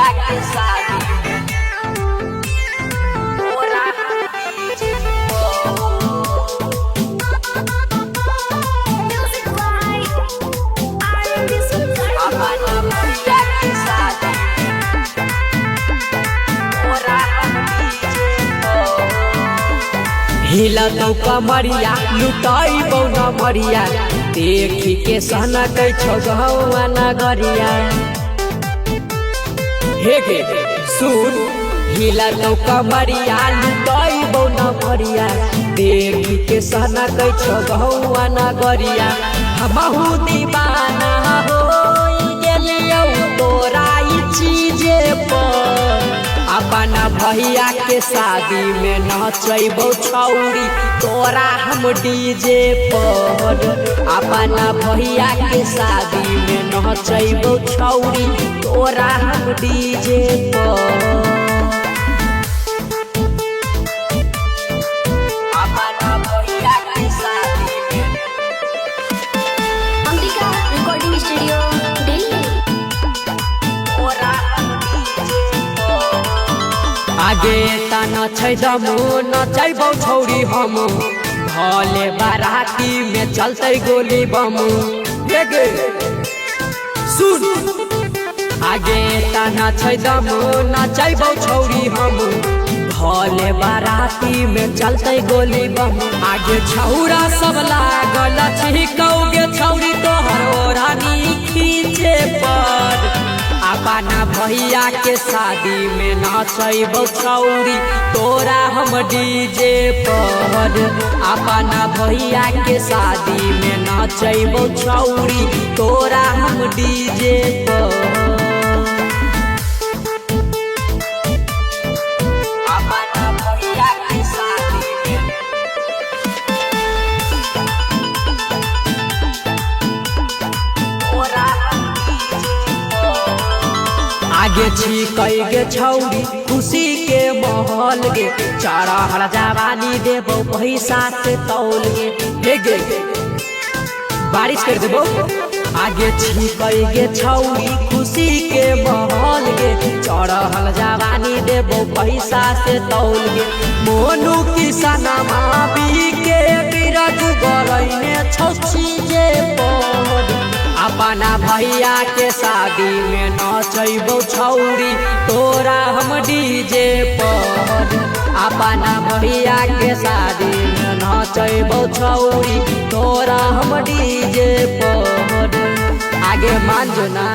भैया के शादी तोरा डीजे अपन भैया के शादी तोरा डीजे हिला तो कमरिया लुटाई बौना मरिया देखी के सहना कै छगवा नगरिया हे गे सुन हिला तो कमरिया लुटाई बौना मरिया देखी के सहना कै छगवा नगरिया हमहू दीवाना हो गेलियो तोरा ई चीजे पर अपना भैया के शादी में नचैबो छौरी तोरा हम डीजे पर अपना भैया के शादी में नचैबो छौरी तोरा हम डीजे पर अपना भैया के शादी में अंबिका रिकॉर्डिंग स्टूडियो दिल्ली। आगे ता नचै दमु नचैबौ छौरी हम भले बाराती में चलतै गोली बम हे गे सुन आगे ता नचै दमु नचैबौ छौरी हम भले बाराती में चलतै गोली बम आगे छौरा सब लागल छिकौगे छौरी तोहर ओढ़नी खींचे पर अपना भैया के शादी में नचैबो छौरी तोरा हम डीजे पर अपना भैया के शादी में नचैबो छौरी तोरा हम डीजे पर अपना भैया के शादी में तोरा आगे छिकै गे छौरी खुशी के माहौल गे चारा हर जवानी देबो पैसा से तौल गे हे गे बारिश कर देबो आगे छिकै गे छौरी खुशी के माहौल गे चारा हर जवानी देबो पैसा से तौल गे मोनू किसान माबी के बिरज गरैने छौची जे पर अपना भैया के शादी में नचैबो छौरी तोरा हम डीजे पर अपना भैया के शादी में नचैबो छौरी तोरा हम डीजे पर आगे मान जो ना।